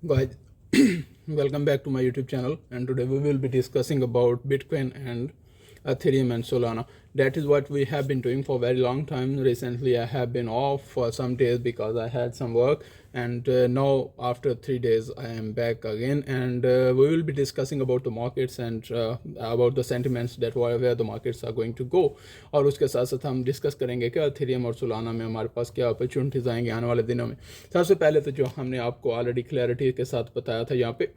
Guys, welcome back to my YouTube channel, and today we will be discussing about Bitcoin and Ethereum and Solana. That is what we have been doing for a very long time. Recently I have been off for some days because I had some work, and now after 3 days I am back again, and we will be discussing about the markets and about the sentiments that where the markets are going to go. और उसके साथ साथ हम discuss करेंगे कि Ethereum और Solana में हमारे पास क्या अपॉर्चुनिटीज़ आएंगे आने वाले दिनों में। सबसे पहले तो जो हमने आपको ऑलरेडी क्लैरिटी के साथ बताया था यहाँ पे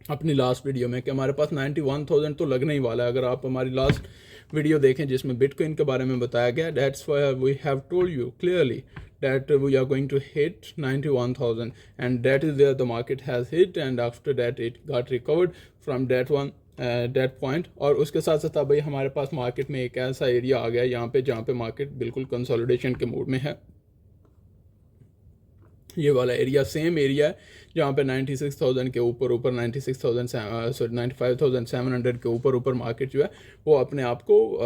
अपनी लास्ट वीडियो में कि हमारे पास 91,000 तो लगने ही वाला है। अगर आप हमारी लास्ट वीडियो देखें जिसमें बिटकॉइन के बारे में बताया गया, that's why we have told you clearly that we are going to hit 91,000, and that is where the market has hit, and after that it got recovered from that one that point. और उसके साथ साथ भाई हमारे पास market में एक ऐसा area आ गया यहाँ पे जहाँ पे मार्केट बिल्कुल कंसोलिडेशन के मूड में है। ये वाला एरिया सेम एरिया है जहाँ पे 96,000 के ऊपर 95,700 के ऊपर मार्केट जो है वो अपने आप को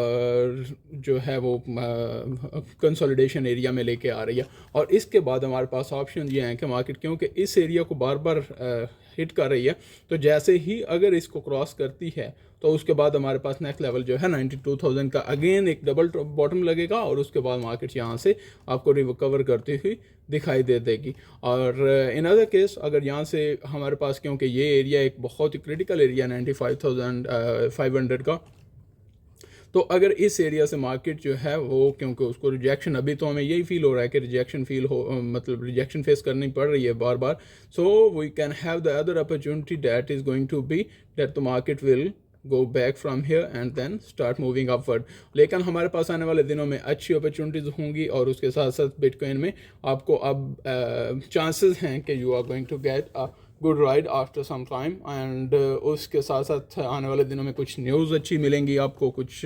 जो है वो कंसोलिडेशन एरिया में लेके आ रही है। और इसके बाद हमारे पास ऑप्शन ये हैं कि मार्केट क्योंकि इस एरिया को बार बार हिट कर रही है, तो जैसे ही अगर इसको क्रॉस करती है तो उसके बाद हमारे पास नेक्स्ट लेवल जो है 92,000 का अगेन एक डबल बॉटम लगेगा, और उसके बाद मार्केट यहाँ से आपको रिकवर करती हुई दिखाई दे देगी। और इन अदर केस अगर यहाँ से हमारे पास, क्योंकि ये एरिया एक बहुत ही क्रिटिकल एरिया 95,500 का, तो अगर इस एरिया से मार्केट जो है वो, क्योंकि उसको रिजेक्शन, अभी तो हमें यही फील हो रहा है कि रिजेक्शन मतलब रिजेक्शन फेस करनी पड़ रही है बार बार, so we can have the other opportunity that is going to be that the market will go back from here and then start moving upward. लेकिन हमारे पास आने वाले दिनों में अच्छी अपॉर्चुनिटीज़ होंगी, और उसके साथ साथ बिटकॉइन में आपको अब चांसेस हैं कि you are going to get a good ride after some time. And उसके साथ साथ आने वाले दिनों में कुछ न्यूज़ अच्छी मिलेंगी आपको, कुछ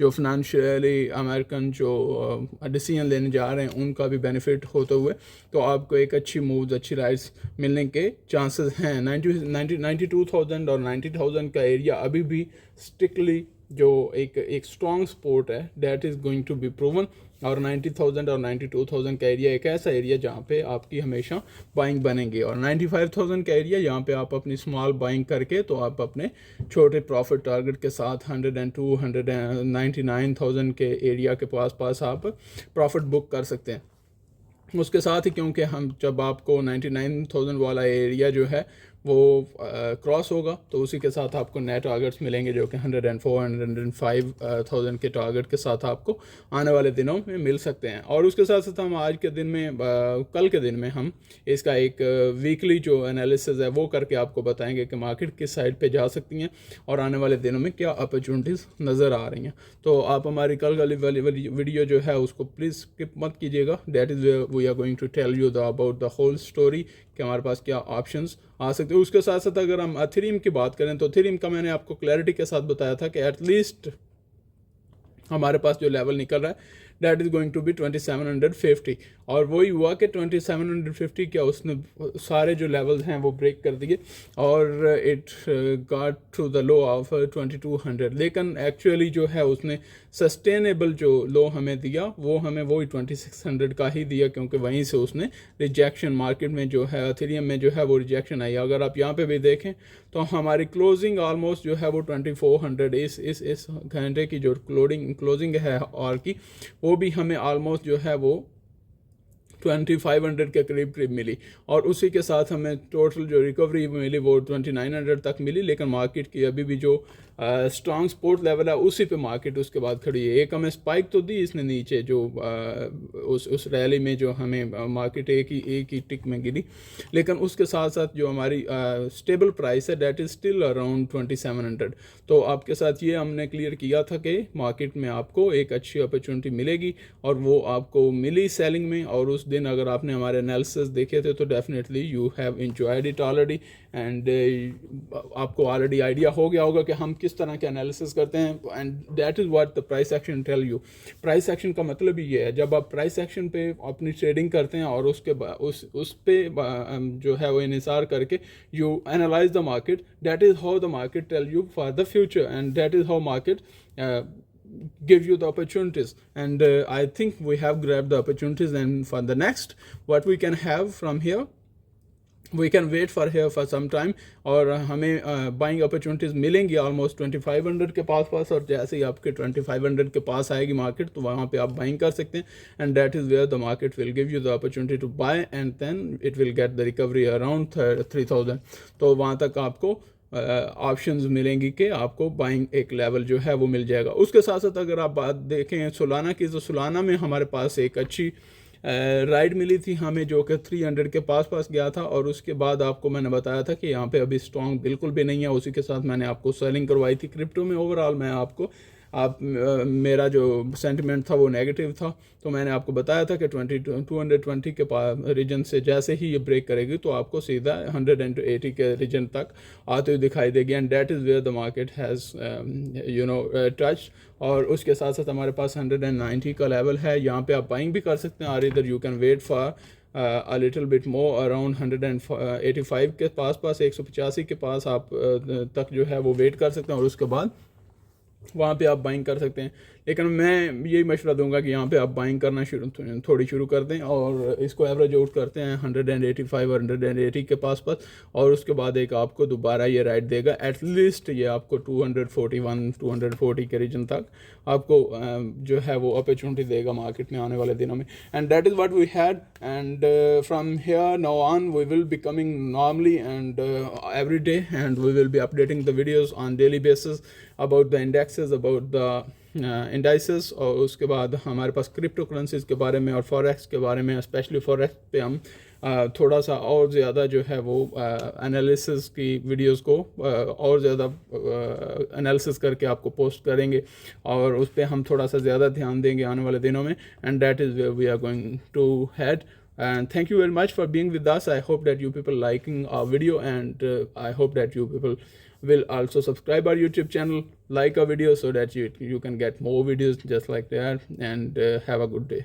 जो फाइनेंशियली अमेरिकन जो डिसीजन लेने जा रहे हैं उनका भी बेनिफिट होते हुए, तो आपको एक अच्छी मूव्स, अच्छी राइड्स मिलने के चांसेस हैं। 92,000 और 90,000 का एरिया अभी भी स्ट्रिक्टली जो एक स्ट्रॉन्ग सपोर्ट है, that is going to be proven. और 90,000 और 92,000 का एरिया एक ऐसा एरिया जहाँ पे आपकी हमेशा बाइंग बनेंगी, और 95,000 का एरिया जहाँ पे आप अपनी स्मॉल बाइंग करके तो आप अपने छोटे प्रॉफिट टारगेट के साथ 102, 199,000 के एरिया के पास आप प्रॉफिट बुक कर सकते हैं। उसके साथ ही क्योंकि हम जब आपको 99,000 वाला एरिया जो है वो क्रॉस होगा, तो उसी के साथ आपको नेट टारगेट्स मिलेंगे जो कि 104, 105,000 के टारगेट के साथ आपको आने वाले दिनों में मिल सकते हैं। और उसके साथ साथ हम आज के दिन में कल के दिन में हम इसका एक वीकली जो एनालिसिस है वो करके आपको बताएंगे कि मार्केट किस साइड पे जा सकती हैं और आने वाले दिनों में क्या अपॉर्चुनिटीज़ नज़र आ रही हैं। तो आप हमारी कल वाली वीडियो जो है उसको प्लीज़ स्किप मत कीजिएगा। That is we are going to tell you about the whole story कि हमारे पास क्या ऑप्शंस आ सकते हैं। उसके साथ साथ अगर हम एथेरियम की बात करें तो एथेरियम का मैंने आपको क्लैरिटी के साथ बताया था कि एटलीस्ट हमारे पास जो लेवल निकल रहा है that is going to be 2750, और वही हुआ कि 2750 क्या उसने सारे जो लेवल्स हैं वो ब्रेक कर दिए और it got to the low of 2200। लेकिन एक्चुअली जो है उसने सस्टेनेबल जो लो हमें दिया वो हमें वही 2600 का ही दिया, क्योंकि वहीं से उसने रिजेक्शन मार्केट में जो है एथेरियम में जो है वो रिजेक्शन आई। अगर आप यहाँ पे भी देखें तो हमारी क्लोजिंग ऑलमोस्ट जो है वो 2400 इस घंटे की जो क्लोजिंग है और की वो भी हमें ऑलमोस्ट जो है वो 2500 के करीब मिली, और उसी के साथ हमें टोटल जो रिकवरी मिली वो 2900 तक मिली। लेकिन मार्केट की अभी भी जो स्ट्रॉन्ग सपोर्ट लेवल है उसी पे मार्केट उसके बाद खड़ी है। एक हमें स्पाइक तो दी इसने नीचे जो उस रैली में जो हमें मार्केट एक ही टिक में गिरी, लेकिन उसके साथ साथ जो हमारी स्टेबल प्राइस है दैट इज़ स्टिल अराउंड 2700। तो आपके साथ ये हमने क्लियर किया था कि मार्केट में आपको एक अच्छी अपॉर्चुनिटी मिलेगी, और वो आपको मिली सेलिंग में। और उस दिन अगर आपने हमारे एनालिसिस देखे थे तो definitely you have enjoyed it already, and आपको ऑलरेडी आइडिया हो गया होगा कि हम किस तरह के एनालिसिस करते हैं। And that is what the price action tell you. Price action का मतलब ही ये है, जब आप प्राइस एक्शन पे अपनी ट्रेडिंग करते हैं और उसके उस पे जो है वो इन्हिसार करके you analyse the market, that is how the market tell you for the future, and that is how market give you the opportunities. And I think we have grabbed the opportunities, and for the next what we can have from here, we can wait for here for some time, और हमें buying opportunities मिलेंगी almost 2500 के पास, और जैसे ही आपके 2500 के पास आएगी market तो वहाँ पे आप बाइंग कर सकते हैं, and that is where the market will give you the opportunity to buy, and then it will get the recovery around 3000। तो वहाँ तक आपको ऑप्शंस मिलेंगी कि आपको बाइंग एक लेवल जो है वो मिल जाएगा। उसके साथ साथ अगर आप बात देखें सोलाना की, तो सोलाना में हमारे पास एक अच्छी राइड मिली थी हमें, जो कि 300 के पास गया था, और उसके बाद आपको मैंने बताया था कि यहाँ पे अभी स्ट्रॉन्ग बिल्कुल भी नहीं है। उसी के साथ मैंने आपको सेलिंग करवाई थी क्रिप्टो में। ओवरऑल मैं आपको मेरा जो सेंटिमेंट था वो नेगेटिव था, तो मैंने आपको बताया था कि 220 के रीजन से जैसे ही ये ब्रेक करेगी तो आपको सीधा 180 के रीजन तक आते हुए दिखाई देगी, and that is where the market has touch. और उसके साथ साथ हमारे पास 190 का लेवल है, यहाँ पे आप बाइंग भी कर सकते हैं, और इधर you can wait for a little bit more around 185 के पास 185 के पास आप तक जो है वो वेट कर सकते हैं, और उसके बाद वहाँ पे आप बाइंग कर सकते हैं। लेकिन मैं यही मशवरा दूंगा कि यहाँ पे आप बाइंग करना थोड़ी शुरू कर दें, और इसको एवरेज आउट करते हैं 185 और 180 के पास, और उसके बाद एक आपको दोबारा ये राइट देगा, एटलीस्ट ये आपको 241 240 के रीजन तक आपको जो है वो अपॉर्चुनिटी देगा मार्केट में आने वाले दिनों में, and that is what we had. And from here now on we will be coming normally and every day, and we will be updating the videos on daily basis about the indexes, about the indices, और उसके बाद हमारे पास crypto currencies के बारे में और forex के बारे में, स्पेशली फॉरेक्स पे हम थोड़ा सा और ज़्यादा जो है वो एनालिसिस की वीडियोस को और ज़्यादा एनालिसिस करके आपको पोस्ट करेंगे, और उस पर हम थोड़ा सा ज़्यादा ध्यान देंगे आने वाले दिनों में, and that is where we are going to head. And thank you very much for being with us. I hope that you people liking our video, and I hope that you people will also subscribe our YouTube channel, like our video, so that you can get more videos just like that, and have a good day.